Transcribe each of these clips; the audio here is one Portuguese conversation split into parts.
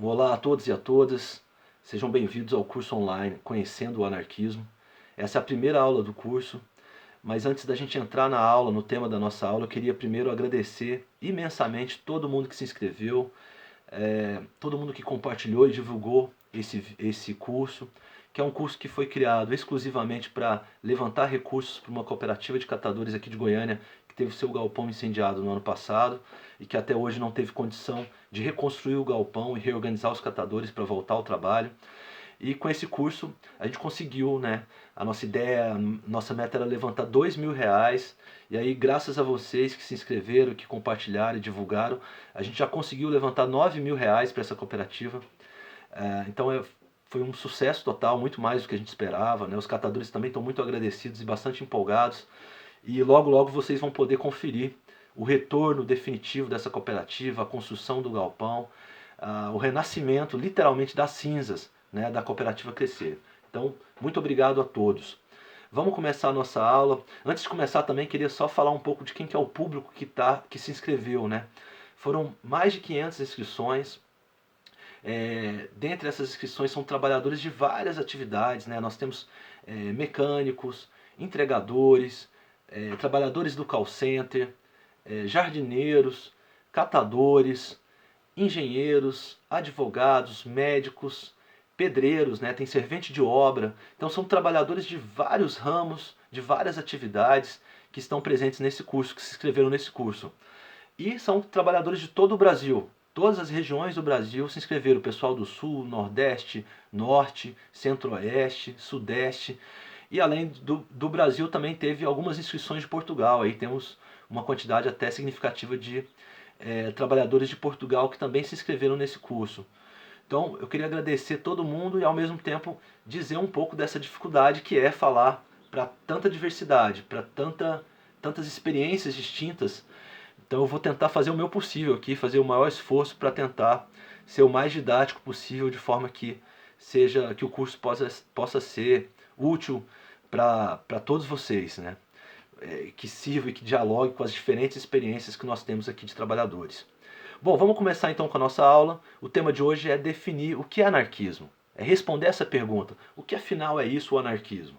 Olá a todos e a todas, sejam bem-vindos ao curso online Conhecendo o Anarquismo. Essa é a primeira aula do curso, mas antes da gente entrar na aula, no tema da nossa aula, eu queria primeiro agradecer imensamente todo mundo que se inscreveu, todo mundo que compartilhou e divulgou esse curso, que é um curso que foi criado exclusivamente para levantar recursos para uma cooperativa de catadores aqui de Goiânia, que teve seu galpão incendiado no ano passado e que até hoje não teve condição de reconstruir o galpão e reorganizar os catadores para voltar ao trabalho. E com esse curso a gente conseguiu, né? A nossa ideia, nossa meta era levantar R$ 2.000. E aí, graças a vocês que se inscreveram, que compartilharam e divulgaram, a gente já conseguiu levantar R$ 9.000 para essa cooperativa. Então foi um sucesso total, muito mais do que a gente esperava, né? Os catadores também estão muito agradecidos e bastante empolgados. E logo logo vocês vão poder conferir o retorno definitivo dessa cooperativa, a construção do galpão, o renascimento literalmente das cinzas, né, da cooperativa crescer. Então, muito obrigado a todos. Vamos começar a nossa aula. Antes de começar também queria só falar um pouco de quem que é o público que se inscreveu, né? Foram mais de 500 inscrições. Dentre essas inscrições são trabalhadores de várias atividades, né? Nós temos mecânicos, entregadores, trabalhadores do call center, jardineiros, catadores, engenheiros, advogados, médicos, pedreiros, né? Tem servente de obra. Então são trabalhadores de vários ramos, de várias atividades que estão presentes nesse curso, que se inscreveram nesse curso. E são trabalhadores de todo o Brasil. Todas as regiões do Brasil se inscreveram. O pessoal do Sul, Nordeste, Norte, Centro-Oeste, Sudeste. E além do Brasil também teve algumas inscrições de Portugal. Aí temos uma quantidade até significativa de trabalhadores de Portugal que também se inscreveram nesse curso. Então eu queria agradecer todo mundo e ao mesmo tempo dizer um pouco dessa dificuldade que é falar para tanta diversidade, para tantas experiências distintas. Então eu vou tentar fazer o meu possível aqui, fazer o maior esforço para tentar ser o mais didático possível, de forma que que o curso possa ser útil para todos vocês, né? Que sirva e que dialogue com as diferentes experiências que nós temos aqui de trabalhadores. Bom, vamos começar então com a nossa aula. O tema de hoje é definir o que é anarquismo. É responder essa pergunta: o que afinal é isso, o anarquismo?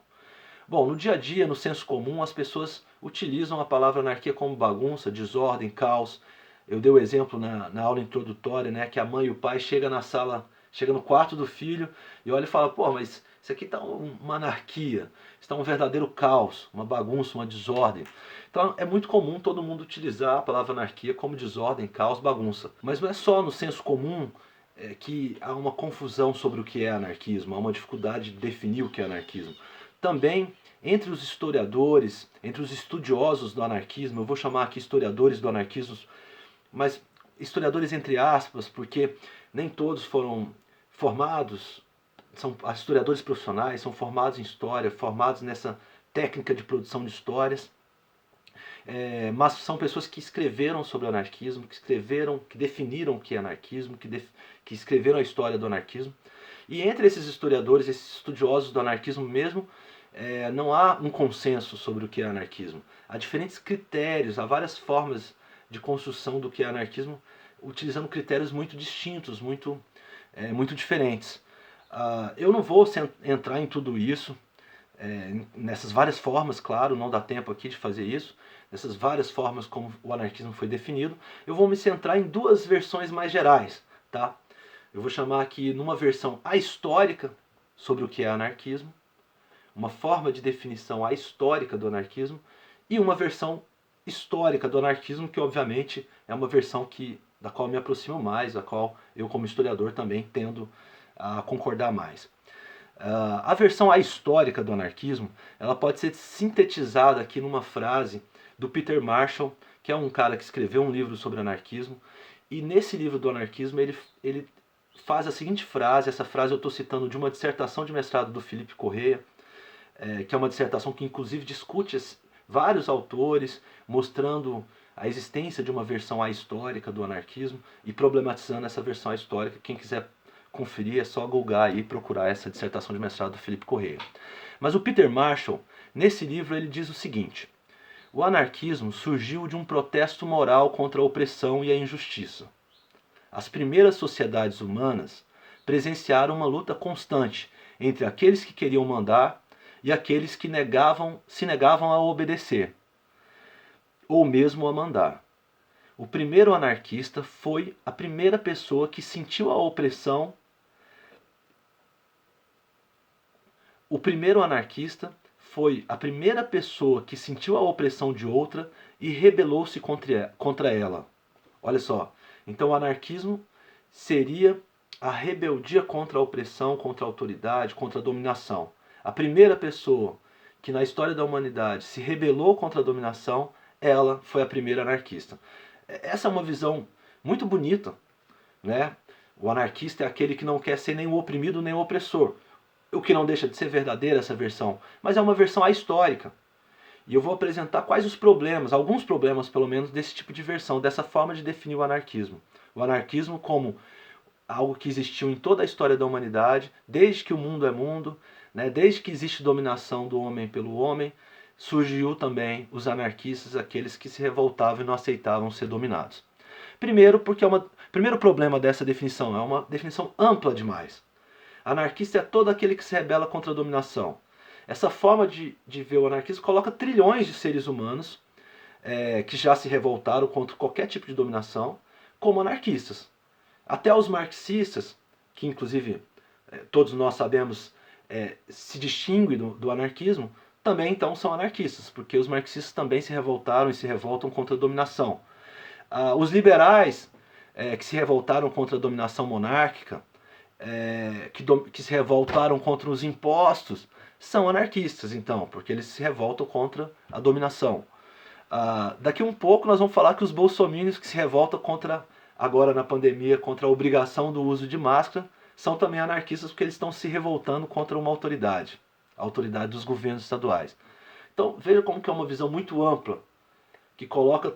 Bom, no dia a dia, no senso comum, as pessoas utilizam a palavra anarquia como bagunça, desordem, caos. Eu dei o exemplo na aula introdutória, né, que a mãe e o pai chegam na sala, chegam no quarto do filho e olha e fala: pô, mas isso aqui está uma anarquia, está um verdadeiro caos, uma bagunça, uma desordem. Então é muito comum todo mundo utilizar a palavra anarquia como desordem, caos, bagunça. Mas não é só no senso comum que há uma confusão sobre o que é anarquismo, há uma dificuldade de definir o que é anarquismo. Também entre os historiadores, entre os estudiosos do anarquismo, eu vou chamar aqui historiadores do anarquismo, mas historiadores entre aspas, porque nem todos foram formados, são historiadores profissionais, são formados em história, formados nessa técnica de produção de histórias, mas são pessoas que escreveram sobre o anarquismo, que escreveram, que definiram o que é anarquismo, que escreveram a história do anarquismo. E entre esses historiadores, esses estudiosos do anarquismo mesmo, não há um consenso sobre o que é anarquismo. Há diferentes critérios, há várias formas de construção do que é anarquismo, utilizando critérios muito distintos, muito diferentes. Eu não vou entrar em tudo isso, nessas várias formas, claro, não dá tempo aqui de fazer isso, nessas várias formas como o anarquismo foi definido. Eu vou me centrar em duas versões mais gerais, tá? Eu vou chamar aqui numa versão ahistórica sobre o que é anarquismo, uma forma de definição ahistórica do anarquismo, e uma versão histórica do anarquismo, que obviamente é uma versão da qual me aproximo mais, da qual eu como historiador também tendo a concordar mais. A versão ahistórica do anarquismo, ela pode ser sintetizada aqui numa frase do Peter Marshall, que é um cara que escreveu um livro sobre anarquismo, e nesse livro do anarquismo ele faz a seguinte frase, essa frase eu estou citando de uma dissertação de mestrado do Felipe Correia, que é uma dissertação que inclusive discute vários autores, mostrando a existência de uma versão ahistórica do anarquismo e problematizando essa versão ahistórica. Quem quiser conferir é só googar aí e procurar essa dissertação de mestrado do Felipe Correia. Mas o Peter Marshall, nesse livro, ele diz o seguinte: o anarquismo surgiu de um protesto moral contra a opressão e a injustiça. as primeiras sociedades humanas presenciaram uma luta constante entre aqueles que queriam mandar e aqueles que se negavam a obedecer, ou mesmo a mandar. O primeiro anarquista foi a primeira pessoa que sentiu a opressão. O primeiro anarquista foi a primeira pessoa que sentiu a opressão de outra e rebelou-se contra ela. Olha só, então o anarquismo seria a rebeldia contra a opressão, contra a autoridade, contra a dominação. A primeira pessoa que na história da humanidade se rebelou contra a dominação, ela foi a primeira anarquista. Essa é uma visão muito bonita, né? O anarquista é aquele que não quer ser nem o oprimido nem o opressor. O que não deixa de ser verdadeira essa versão, mas é uma versão ahistórica. E eu vou apresentar quais os problemas, alguns problemas pelo menos, desse tipo de versão, dessa forma de definir o anarquismo. O anarquismo como algo que existiu em toda a história da humanidade, desde que o mundo é mundo, né, desde que existe dominação do homem pelo homem, surgiu também os anarquistas, aqueles que se revoltavam e não aceitavam ser dominados. Primeiro, porque primeiro problema dessa definição, é uma definição ampla demais. Anarquista é todo aquele que se rebela contra a dominação. Essa forma de ver o anarquismo coloca trilhões de seres humanos que já se revoltaram contra qualquer tipo de dominação como anarquistas. Até os marxistas, que inclusive todos nós sabemos se distinguem do anarquismo, também então são anarquistas, porque os marxistas também se revoltaram e se revoltam contra a dominação. Os liberais, que se revoltaram contra a dominação monárquica, que se revoltaram contra os impostos, são anarquistas, então, porque eles se revoltam contra a dominação. Daqui um pouco nós vamos falar que os bolsominions que se revoltam contra, agora na pandemia, contra a obrigação do uso de máscara, são também anarquistas porque eles estão se revoltando contra uma autoridade, a autoridade dos governos estaduais. Então veja como que é uma visão muito ampla, que coloca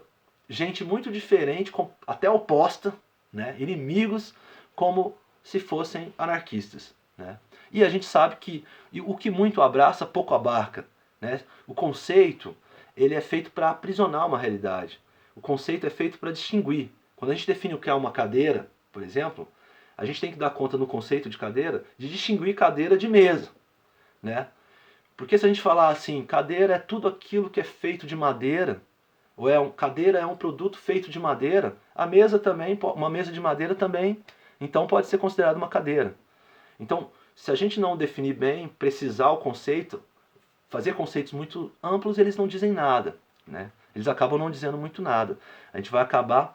gente muito diferente, até oposta, né, inimigos, como se fossem anarquistas, né? E a gente sabe que o que muito abraça, pouco abarca, né? O conceito ele é feito para aprisionar uma realidade. O conceito é feito para distinguir. Quando a gente define o que é uma cadeira, por exemplo, a gente tem que dar conta no conceito de cadeira de distinguir cadeira de mesa, né? Porque se a gente falar assim, cadeira é tudo aquilo que é feito de madeira, ou cadeira é um produto feito de madeira, a mesa também, uma mesa de madeira também, então pode ser considerada uma cadeira. Então, se a gente não definir bem, precisar o conceito, fazer conceitos muito amplos, eles não dizem nada, né? Eles acabam não dizendo muito nada. A gente vai acabar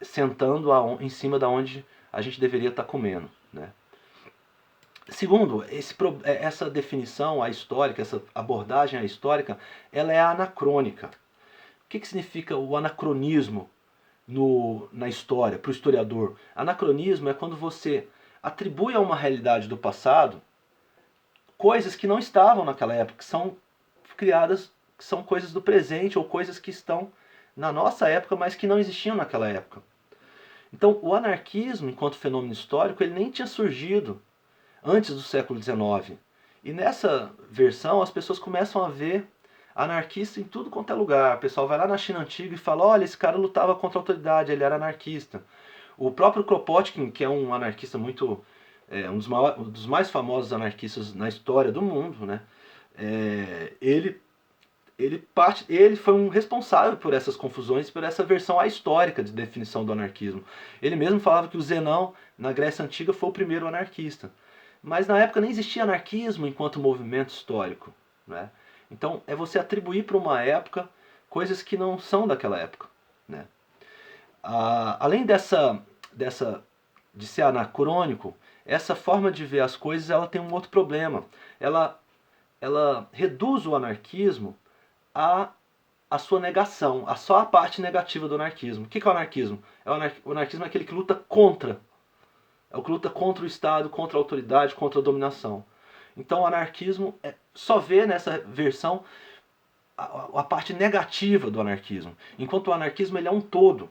sentando em cima da onde a gente deveria estar comendo, né? Segundo, essa definição histórica, essa abordagem histórica, ela é anacrônica. O que significa o anacronismo na história, para o historiador? Anacronismo é quando você atribui a uma realidade do passado coisas que não estavam naquela época, que são criadas, que são coisas do presente ou coisas que estão na nossa época, mas que não existiam naquela época. Então, o anarquismo, enquanto fenômeno histórico, ele nem tinha surgido antes do século XIX. E nessa versão, as pessoas começam a ver anarquista em tudo quanto é lugar. O pessoal vai lá na China Antiga e fala, olha, esse cara lutava contra a autoridade, ele era anarquista. O próprio Kropotkin, que é um anarquista muito... um dos mais famosos anarquistas na história do mundo, né? Ele foi um responsável por essas confusões, por essa versão ahistórica de definição do anarquismo. Ele mesmo falava que o Zenão, na Grécia Antiga, foi o primeiro anarquista. Mas na época nem existia anarquismo enquanto movimento histórico, né? Então é você atribuir para uma época coisas que não são daquela época, né? Além de ser anacrônico, essa forma de ver as coisas ela tem um outro problema. Ela reduz o anarquismo a sua negação, só a parte negativa do anarquismo. O que é o anarquismo? O anarquismo é aquele que luta contra. É o que luta contra o Estado, contra a autoridade, contra a dominação. Então o anarquismo só vê nessa versão a parte negativa do anarquismo. Enquanto o anarquismo ele é um todo.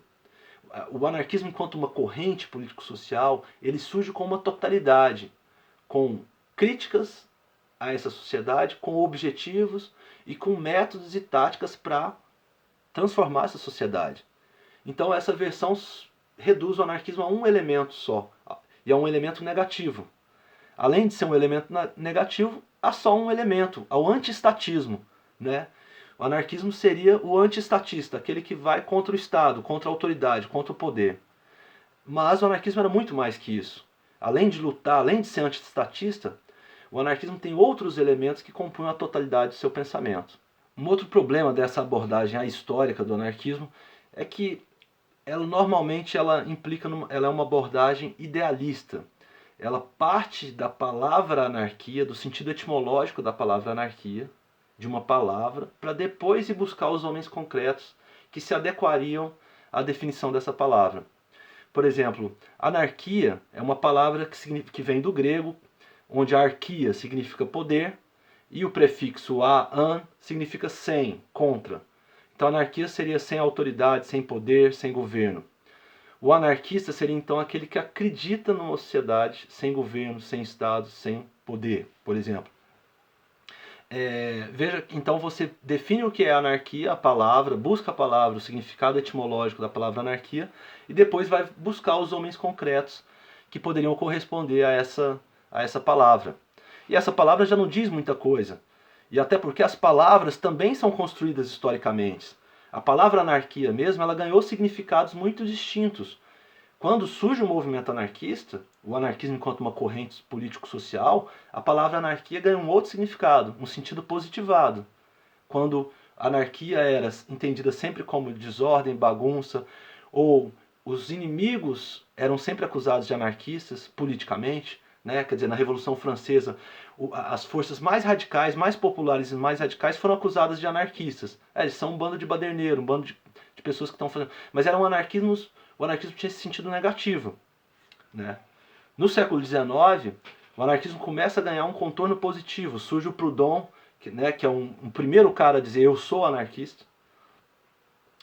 O anarquismo enquanto uma corrente político-social, ele surge com uma totalidade, com críticas a essa sociedade, com objetivos e com métodos e táticas para transformar essa sociedade. Então essa versão reduz o anarquismo a um elemento só, e é um elemento negativo. Além de ser um elemento negativo, há só um elemento, ao antiestatismo, né? O anarquismo seria o anti-estatista, aquele que vai contra o Estado, contra a autoridade, contra o poder. Mas o anarquismo era muito mais que isso. Além de lutar, além de ser anti-estatista, o anarquismo tem outros elementos que compõem a totalidade do seu pensamento. Um outro problema dessa abordagem histórica do anarquismo é que ela implica, ela é uma abordagem idealista. Ela parte da palavra anarquia, do sentido etimológico da palavra anarquia, de uma palavra, para depois ir buscar os homens concretos que se adequariam à definição dessa palavra. Por exemplo, anarquia é uma palavra que vem do grego, onde a arquia significa poder e o prefixo an significa sem, contra. Então a anarquia seria sem autoridade, sem poder, sem governo. O anarquista seria então aquele que acredita numa sociedade sem governo, sem Estado, sem poder, por exemplo. Veja, então você define o que é anarquia, a palavra, busca a palavra, o significado etimológico da palavra anarquia, e depois vai buscar os homens concretos que poderiam corresponder a essa palavra. E essa palavra já não diz muita coisa. E até porque as palavras também são construídas historicamente. A palavra anarquia mesmo, ela ganhou significados muito distintos. Quando surge o movimento anarquista, o anarquismo enquanto uma corrente político-social, a palavra anarquia ganha um outro significado, um sentido positivado. Quando a anarquia era entendida sempre como desordem, bagunça, ou os inimigos eram sempre acusados de anarquistas politicamente, né? Quer dizer, na Revolução Francesa, as forças mais radicais, mais populares e mais radicais foram acusadas de anarquistas. Eles são um bando de baderneiro, um bando de pessoas que estão fazendo... Mas eram anarquismos, o anarquismo tinha esse sentido negativo, né? No século XIX, o anarquismo começa a ganhar um contorno positivo. Surge o Proudhon, que é um primeiro cara a dizer eu sou anarquista.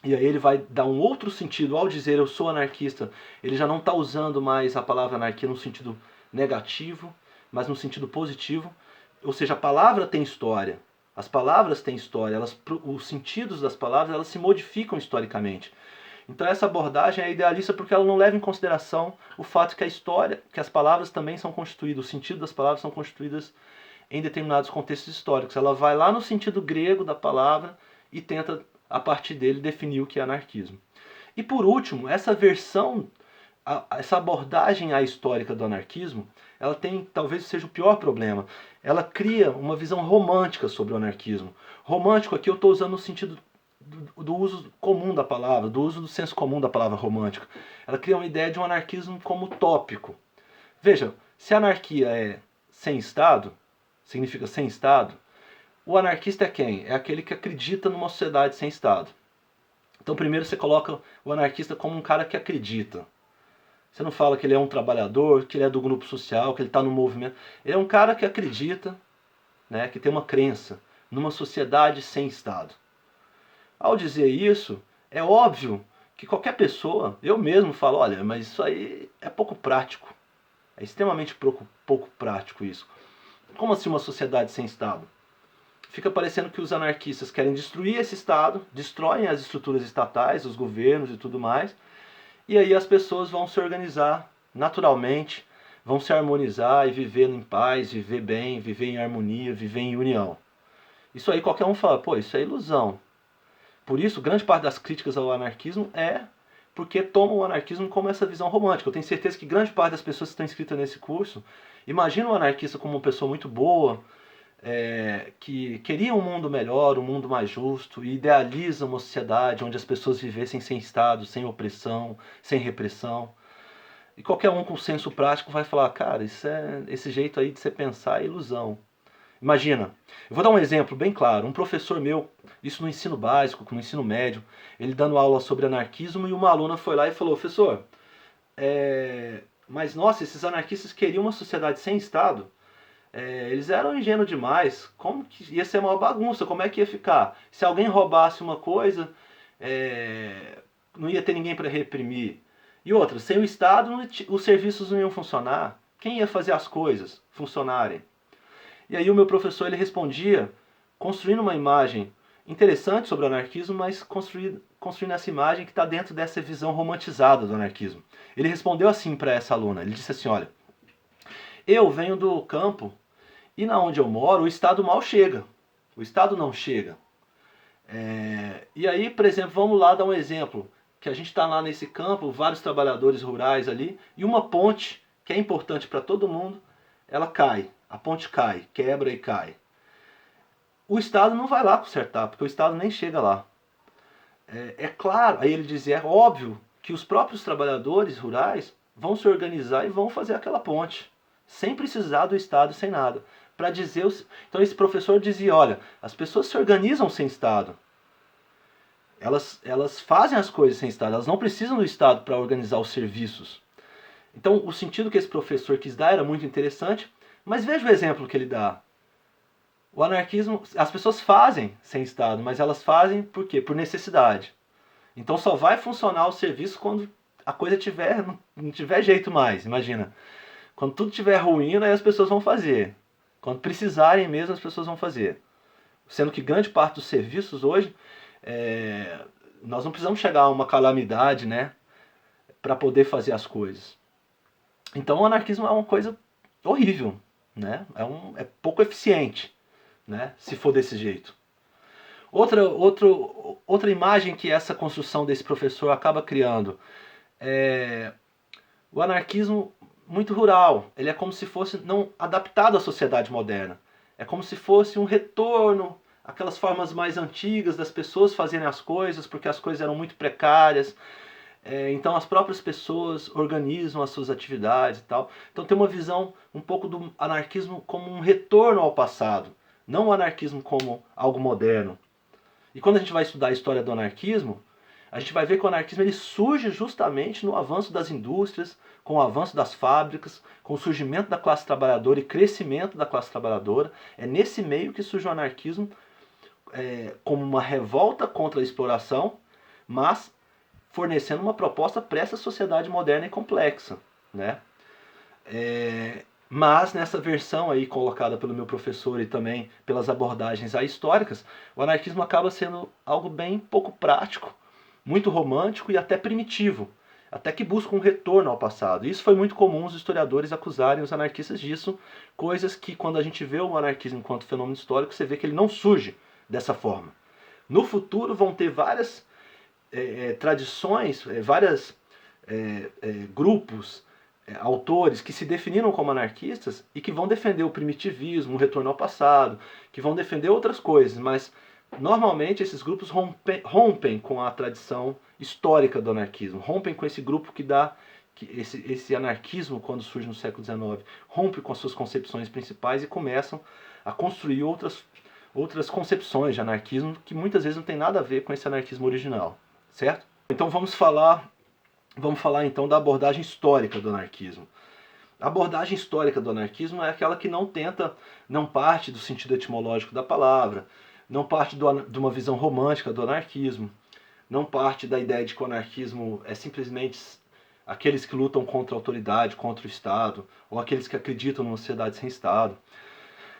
E aí ele vai dar um outro sentido. Ao dizer eu sou anarquista, ele já não está usando mais a palavra anarquia no sentido negativo, mas no sentido positivo. Ou seja, a palavra tem história. As palavras têm história. Os sentidos das palavras elas se modificam historicamente. Então essa abordagem é idealista porque ela não leva em consideração o fato que a história, que as palavras também são constituídas, o sentido das palavras são constituídas em determinados contextos históricos. Ela vai lá no sentido grego da palavra e tenta, a partir dele, definir o que é anarquismo. E por último, essa versão, essa abordagem histórica do anarquismo, ela tem, talvez seja o pior problema. Ela cria uma visão romântica sobre o anarquismo. Romântico aqui eu estou usando no sentido do uso comum da palavra, do uso do senso comum da palavra romântica. Ela cria uma ideia de um anarquismo como utópico. Veja, se a anarquia é sem Estado, significa sem Estado, o anarquista é quem? É aquele que acredita numa sociedade sem Estado. Então primeiro você coloca o anarquista como um cara que acredita. Você não fala que ele é um trabalhador, que ele é do grupo social, que ele está no movimento. Ele é um cara que acredita, né, que tem uma crença numa sociedade sem Estado. Ao dizer isso, é óbvio que qualquer pessoa, eu mesmo falo, olha, mas isso aí é pouco prático. É extremamente pouco prático isso. Como assim uma sociedade sem Estado? Fica parecendo que os anarquistas querem destruir esse Estado, destroem as estruturas estatais, os governos e tudo mais, e aí as pessoas vão se organizar naturalmente, vão se harmonizar e viver em paz, viver bem, viver em harmonia, viver em união. Isso aí qualquer um fala, pô, isso é ilusão. Por isso, grande parte das críticas ao anarquismo é porque tomam o anarquismo como essa visão romântica. Eu tenho certeza que grande parte das pessoas que estão inscritas nesse curso imaginam o anarquista como uma pessoa muito boa, que queria um mundo melhor, um mundo mais justo, e idealiza uma sociedade onde as pessoas vivessem sem Estado, sem opressão, sem repressão. E qualquer um com senso prático vai falar, cara, esse jeito aí de você pensar é ilusão. Imagina, eu vou dar um exemplo bem claro. Um professor meu, isso no ensino básico, no ensino médio, ele dando aula sobre anarquismo e uma aluna foi lá e falou, professor, mas nossa, esses anarquistas queriam uma sociedade sem Estado? Eles eram ingênuos demais, como que ia ser uma bagunça, como é que ia ficar? Se alguém roubasse uma coisa, não ia ter ninguém para reprimir. E outra, sem o Estado, os serviços não iam funcionar. Quem ia fazer as coisas funcionarem? E aí o meu professor ele respondia construindo uma imagem interessante sobre o anarquismo, mas construindo essa imagem que está dentro dessa visão romantizada do anarquismo. Ele respondeu assim para essa aluna, ele disse assim, olha, eu venho do campo e na onde eu moro o Estado mal chega, o Estado não chega. E aí, por exemplo, vamos lá dar um exemplo, que a gente está lá nesse campo, vários trabalhadores rurais ali, e uma ponte, que é importante para todo mundo, ela cai, a ponte cai, quebra e cai. O Estado não vai lá consertar, porque o Estado nem chega lá. É claro, aí ele dizia, é óbvio que os próprios trabalhadores rurais vão se organizar e vão fazer aquela ponte, sem precisar do Estado, sem nada. Para dizer, então esse professor dizia, olha, as pessoas se organizam sem Estado. Elas fazem as coisas sem Estado, elas não precisam do Estado para organizar os serviços. Então o sentido que esse professor quis dar era muito interessante, mas veja o exemplo que ele dá. O anarquismo, as pessoas fazem sem Estado, mas elas fazem por quê? Por necessidade. Então só vai funcionar o serviço quando a coisa não tiver jeito mais, imagina. Quando tudo estiver ruim, aí as pessoas vão fazer. Quando precisarem mesmo, as pessoas vão fazer. Sendo que grande parte dos serviços hoje, nós não precisamos chegar a uma calamidade, né, para poder fazer as coisas. Então o anarquismo é uma coisa horrível, né? É pouco eficiente, né, se for desse jeito. Outra imagem que essa construção desse professor acaba criando é o anarquismo muito rural. Ele é como se fosse não adaptado à sociedade moderna. É como se fosse um retorno àquelas formas mais antigas das pessoas fazerem as coisas, porque as coisas eram muito precárias. Então as próprias pessoas organizam as suas atividades e tal. Então tem uma visão um pouco do anarquismo como um retorno ao passado, não o anarquismo como algo moderno. E quando a gente vai estudar a história do anarquismo, a gente vai ver que o anarquismo ele surge justamente no avanço das indústrias, com o avanço das fábricas, com o surgimento da classe trabalhadora e crescimento da classe trabalhadora. É nesse meio que surge o anarquismo como uma revolta contra a exploração, mas fornecendo uma proposta para essa sociedade moderna e complexa, né? Mas nessa versão aí colocada pelo meu professor e também pelas abordagens históricas, o anarquismo acaba sendo algo bem pouco prático, muito romântico e até primitivo, até que busca um retorno ao passado. Isso foi muito comum os historiadores acusarem os anarquistas disso, coisas que quando a gente vê o anarquismo enquanto fenômeno histórico, você vê que ele não surge dessa forma. No futuro vão ter várias tradições, vários grupos, autores que se definiram como anarquistas e que vão defender o primitivismo, o retorno ao passado, que vão defender outras coisas, mas normalmente esses grupos rompem com a tradição histórica do anarquismo, rompem com esse grupo que dá esse anarquismo, quando surge no século XIX, rompe com as suas concepções principais e começam a construir outras concepções de anarquismo que muitas vezes não tem nada a ver com esse anarquismo original, certo? Então vamos falar então da abordagem histórica do anarquismo. A abordagem histórica do anarquismo é aquela que não parte do sentido etimológico da palavra, não parte de uma visão romântica do anarquismo, não parte da ideia de que o anarquismo é simplesmente aqueles que lutam contra a autoridade, contra o Estado, ou aqueles que acreditam numa sociedade sem Estado.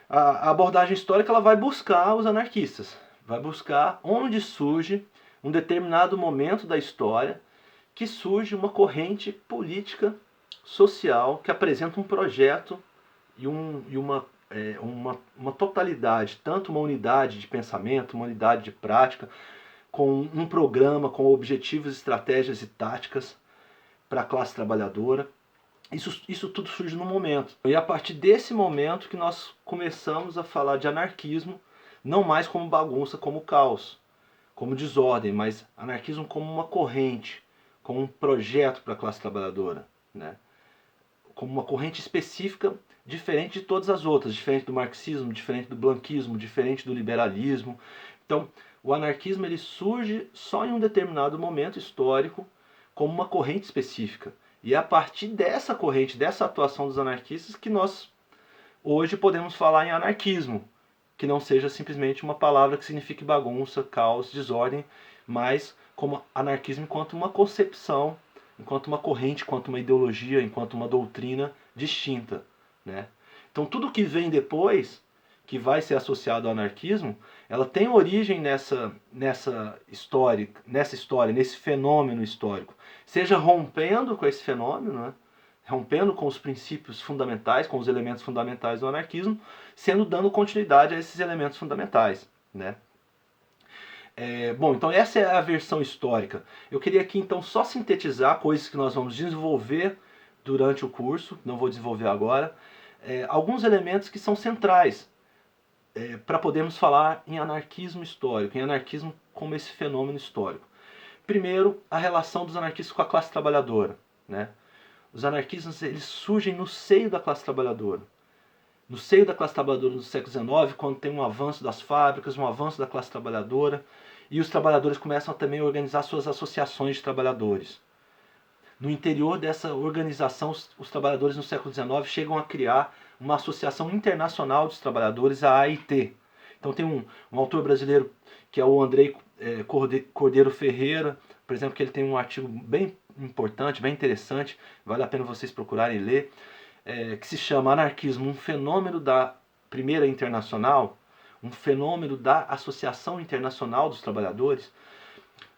A abordagem histórica ela vai buscar os anarquistas, vai buscar onde surge um determinado momento da história que surge uma corrente política social que apresenta um projeto e uma totalidade, tanto uma unidade de pensamento, uma unidade de prática, com um programa, com objetivos, estratégias e táticas para a classe trabalhadora. Isso tudo surge num momento. E é a partir desse momento que nós começamos a falar de anarquismo, não mais como bagunça, como caos, como desordem, mas anarquismo como uma corrente, como um projeto para a classe trabalhadora, né? Como uma corrente específica, diferente de todas as outras, diferente do marxismo, diferente do blanquismo, diferente do liberalismo. Então, o anarquismo ele surge só em um determinado momento histórico como uma corrente específica. E é a partir dessa corrente, dessa atuação dos anarquistas, que nós hoje podemos falar em anarquismo, que não seja simplesmente uma palavra que signifique bagunça, caos, desordem, mas como anarquismo enquanto uma concepção, enquanto uma corrente, enquanto uma ideologia, enquanto uma doutrina distinta, né? Então tudo que vem depois, que vai ser associada ao anarquismo, ela tem origem nessa história, nesse fenômeno histórico. Seja rompendo com esse fenômeno, né? Rompendo com os princípios fundamentais, com os elementos fundamentais do anarquismo, sendo dando continuidade a esses elementos fundamentais, né? Bom, então essa é a versão histórica. Eu queria aqui então só sintetizar coisas que nós vamos desenvolver durante o curso, não vou desenvolver agora, alguns elementos que são centrais para podermos falar em anarquismo histórico, em anarquismo como esse fenômeno histórico. Primeiro, a relação dos anarquistas com a classe trabalhadora, né? Os anarquistas eles surgem no seio da classe trabalhadora. No seio da classe trabalhadora do século XIX, quando tem um avanço das fábricas, um avanço da classe trabalhadora, e os trabalhadores começam também a organizar suas associações de trabalhadores. No interior dessa organização, os trabalhadores no século XIX chegam a criar uma Associação Internacional dos Trabalhadores, a AIT. Então tem um autor brasileiro que é o Andrei Cordeiro Ferreira, por exemplo, que ele tem um artigo bem importante, bem interessante, vale a pena vocês procurarem ler, que se chama Anarquismo, um fenômeno da Primeira Internacional, um fenômeno da Associação Internacional dos Trabalhadores.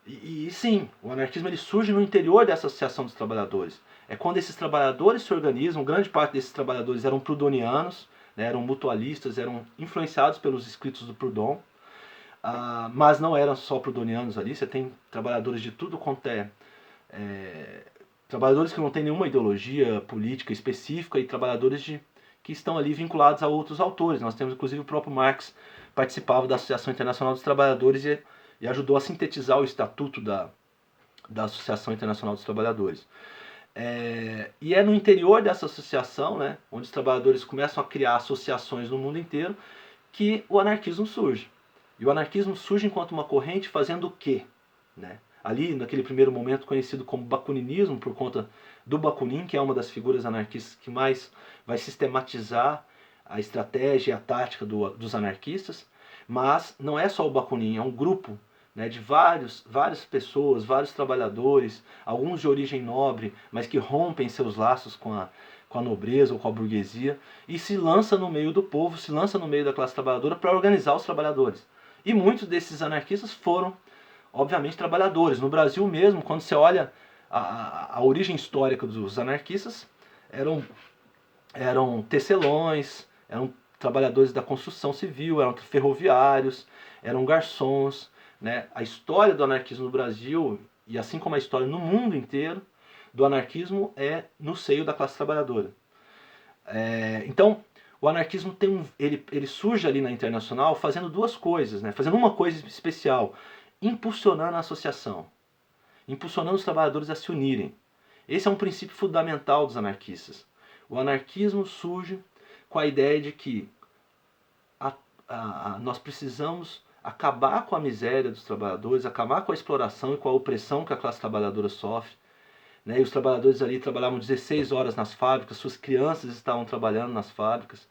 E sim, o anarquismo ele surge no interior dessa Associação dos Trabalhadores. É quando esses trabalhadores se organizam, grande parte desses trabalhadores eram proudhonianos, né, eram mutualistas, eram influenciados pelos escritos do Proudhon, mas não eram só proudhonianos ali, você tem trabalhadores de tudo quanto trabalhadores que não têm nenhuma ideologia política específica e trabalhadores que estão ali vinculados a outros autores. Nós temos inclusive o próprio Marx participava da Associação Internacional dos Trabalhadores e ajudou a sintetizar o estatuto da Associação Internacional dos Trabalhadores. E é no interior dessa associação, né, onde os trabalhadores começam a criar associações no mundo inteiro, que o anarquismo surge. E o anarquismo surge enquanto uma corrente fazendo o quê? Né? Ali, naquele primeiro momento conhecido como bakuninismo, por conta do Bakunin, que é uma das figuras anarquistas que mais vai sistematizar a estratégia e a tática dos anarquistas. Mas não é só o Bakunin, é um grupo, né, de várias pessoas, vários trabalhadores, alguns de origem nobre, mas que rompem seus laços com a nobreza ou com a burguesia, e se lança no meio do povo, se lança no meio da classe trabalhadora para organizar os trabalhadores. E muitos desses anarquistas foram, obviamente, trabalhadores. No Brasil mesmo, quando você olha a origem histórica dos anarquistas, eram tecelões, eram trabalhadores da construção civil, eram ferroviários, eram garçons, né? A história do anarquismo no Brasil, e assim como a história no mundo inteiro, do anarquismo é no seio da classe trabalhadora. Então, o anarquismo ele surge ali na Internacional fazendo duas coisas, né? Fazendo uma coisa especial, impulsionando a associação, impulsionando os trabalhadores a se unirem. Esse é um princípio fundamental dos anarquistas. O anarquismo surge com a ideia de que nós precisamos acabar com a miséria dos trabalhadores, acabar com a exploração e com a opressão que a classe trabalhadora sofre. Né? E os trabalhadores ali trabalhavam 16 horas nas fábricas, suas crianças estavam trabalhando nas fábricas,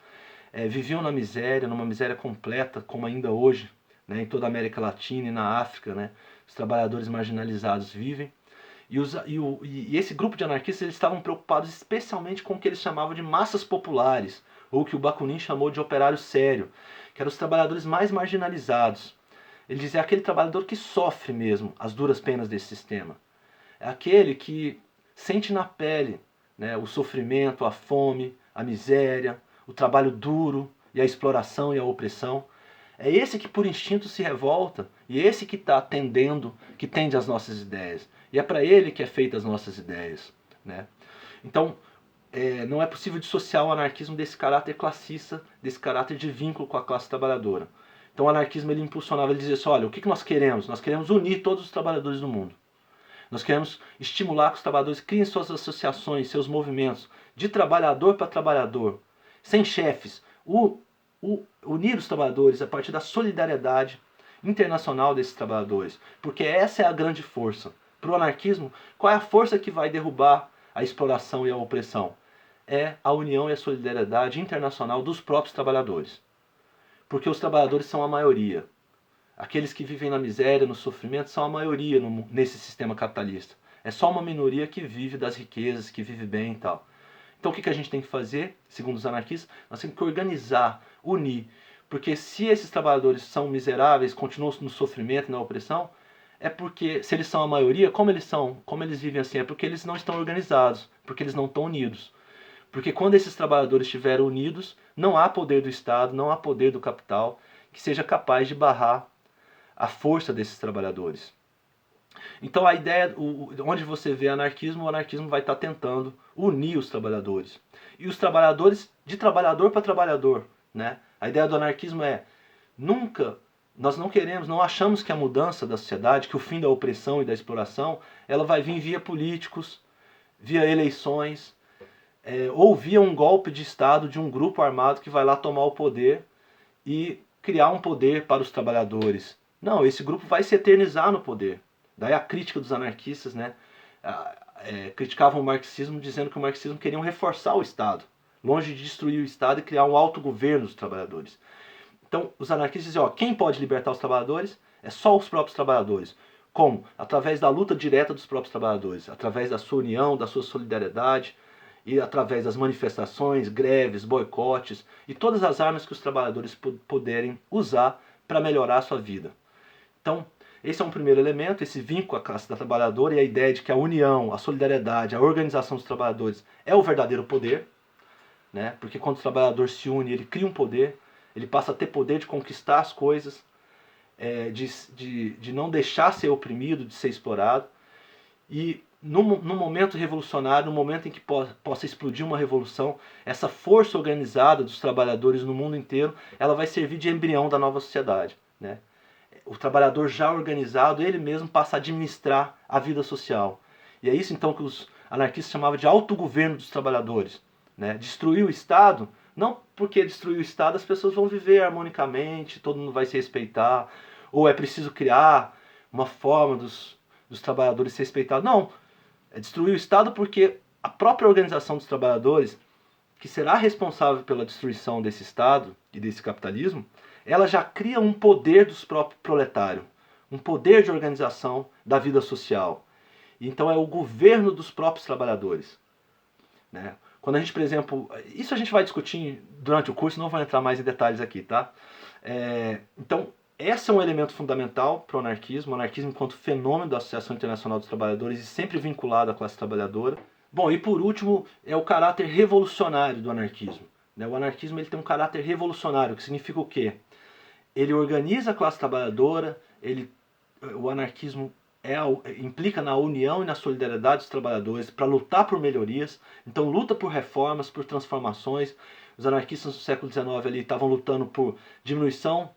viviam na miséria, numa miséria completa, como ainda hoje, né, em toda a América Latina e na África, né, os trabalhadores marginalizados vivem. E esse grupo de anarquistas eles estavam preocupados especialmente com o que eles chamavam de massas populares, ou que o Bakunin chamou de operário sério, que eram os trabalhadores mais marginalizados. Ele dizia aquele trabalhador que sofre mesmo as duras penas desse sistema. É aquele que sente na pele, né, o sofrimento, a fome, a miséria, o trabalho duro e a exploração e a opressão. É esse que por instinto se revolta e é esse que está atendendo, que tende às nossas ideias. E é para ele que é feita as nossas ideias. Né? Então, não é possível dissociar o anarquismo desse caráter classista, desse caráter de vínculo com a classe trabalhadora. Então o anarquismo ele impulsionava, ele dizia assim, olha, o que nós queremos? Nós queremos unir todos os trabalhadores do mundo. Nós queremos estimular que os trabalhadores criem suas associações, seus movimentos, de trabalhador para trabalhador, sem chefes. Unir os trabalhadores a partir da solidariedade internacional desses trabalhadores. Porque essa é a grande força. Para o anarquismo, qual é a força que vai derrubar a exploração e a opressão? É a união e a solidariedade internacional dos próprios trabalhadores. Porque os trabalhadores são a maioria. Aqueles que vivem na miséria, no sofrimento, são a maioria nesse sistema capitalista. É só uma minoria que vive das riquezas, que vive bem e tal. Então o que a gente tem que fazer, segundo os anarquistas? Nós temos que organizar, unir, Porque se esses trabalhadores são miseráveis, continuam no sofrimento e na opressão, é porque, se eles são a maioria, como eles vivem assim? É porque eles não estão organizados, porque eles não estão unidos. Porque quando esses trabalhadores estiverem unidos, não há poder do Estado, não há poder do capital que seja capaz de barrar a força desses trabalhadores. Então a ideia, onde você vê anarquismo, o anarquismo vai estar tentando unir os trabalhadores. E os trabalhadores de trabalhador para trabalhador. Né? A ideia do anarquismo é, nós não queremos, não achamos que a mudança da sociedade, que o fim da opressão e da exploração, ela vai vir via políticos, via eleições, ou via um golpe de Estado de um grupo armado que vai lá tomar o poder e criar um poder para os trabalhadores. Não, esse grupo vai se eternizar no poder. Daí a crítica dos anarquistas, né, criticavam o marxismo dizendo que o marxismo queria reforçar o Estado, longe de destruir o Estado e criar um autogoverno dos trabalhadores. Então os anarquistas dizem, quem pode libertar os trabalhadores? É só os próprios trabalhadores. Como? Através da luta direta dos próprios trabalhadores, através da sua união, da sua solidariedade, e através das manifestações, greves, boicotes e todas as armas que os trabalhadores puderem usar para melhorar a sua vida. Então, esse é um primeiro elemento, esse vínculo à classe da trabalhadora e a ideia de que a união, a solidariedade, a organização dos trabalhadores é o verdadeiro poder, né? Porque quando o trabalhador se une, ele cria um poder, ele passa a ter poder de conquistar as coisas, de não deixar ser oprimido, de ser explorado. E no momento revolucionário, no momento em que possa explodir uma revolução, essa força organizada dos trabalhadores no mundo inteiro, ela vai servir de embrião da nova sociedade. Né? O trabalhador já organizado, ele mesmo passa a administrar a vida social. E é isso então que os anarquistas chamavam de autogoverno dos trabalhadores. Né? Destruir o Estado, não porque destruir o Estado as pessoas vão viver harmonicamente, todo mundo vai se respeitar, ou é preciso criar uma forma dos trabalhadores se respeitados. Não, é destruir o Estado porque a própria organização dos trabalhadores, que será responsável pela destruição desse Estado e desse capitalismo, ela já cria um poder dos próprios proletários, um poder de organização da vida social. Então é o governo dos próprios trabalhadores. Né? Quando a gente, por exemplo, isso a gente vai discutir durante o curso, não vou entrar mais em detalhes aqui, tá? Então, esse é um elemento fundamental para o anarquismo enquanto fenômeno da Associação Internacional dos Trabalhadores e sempre vinculado à classe trabalhadora. Bom, e por último, é o caráter revolucionário do anarquismo. O anarquismo ele tem um caráter revolucionário, que significa o quê? Ele organiza a classe trabalhadora, o anarquismo implica na união e na solidariedade dos trabalhadores para lutar por melhorias, então luta por reformas, por transformações. Os anarquistas do século XIX ali estavam lutando por diminuição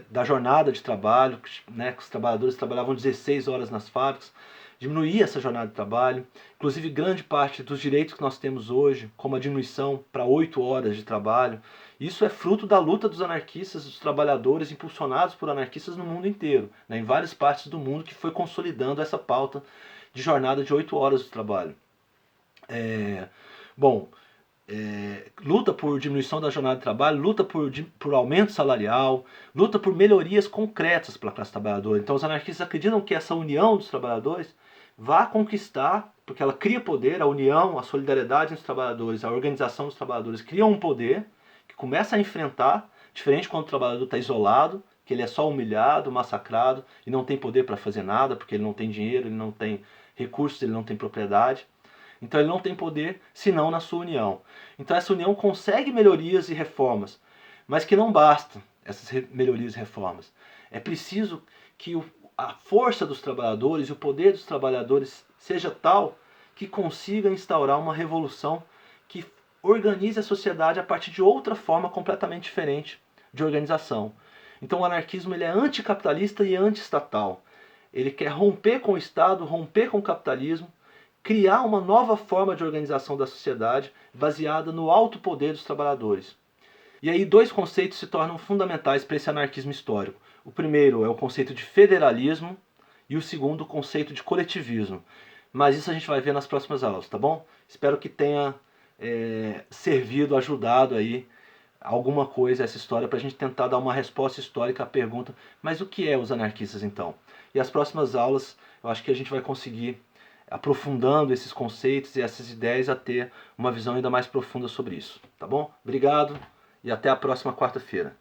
da jornada de trabalho, né, que os trabalhadores trabalhavam 16 horas nas fábricas, diminuir essa jornada de trabalho, inclusive grande parte dos direitos que nós temos hoje, como a diminuição para 8 horas de trabalho, isso é fruto da luta dos anarquistas, dos trabalhadores impulsionados por anarquistas no mundo inteiro, né, em várias partes do mundo que foi consolidando essa pauta de jornada de 8 horas de trabalho. Luta por diminuição da jornada de trabalho, luta por aumento salarial, luta por melhorias concretas para a classe trabalhadora. Então os anarquistas acreditam que essa união dos trabalhadores vai conquistar, porque ela cria poder, a união, a solidariedade entre os trabalhadores, a organização dos trabalhadores cria um poder que começa a enfrentar, diferente quando o trabalhador está isolado, que ele é só humilhado, massacrado e não tem poder para fazer nada, porque ele não tem dinheiro, ele não tem recursos, ele não tem propriedade. Então ele não tem poder senão na sua união. Então essa união consegue melhorias e reformas, mas que não basta essas melhorias e reformas. É preciso que a força dos trabalhadores e o poder dos trabalhadores seja tal que consiga instaurar uma revolução que organize a sociedade a partir de outra forma completamente diferente de organização. Então o anarquismo ele é anticapitalista e antiestatal. Ele quer romper com o Estado, romper com o capitalismo, criar uma nova forma de organização da sociedade baseada no alto poder dos trabalhadores. E aí dois conceitos se tornam fundamentais para esse anarquismo histórico. O primeiro é o conceito de federalismo e o segundo o conceito de coletivismo. Mas isso a gente vai ver nas próximas aulas, tá bom? Espero que tenha servido, ajudado aí alguma coisa essa história para a gente tentar dar uma resposta histórica à pergunta, mas o que é os anarquistas então? E as próximas aulas eu acho que a gente vai conseguir aprofundando esses conceitos e essas ideias a ter uma visão ainda mais profunda sobre isso, tá bom? Obrigado e até a próxima quarta-feira.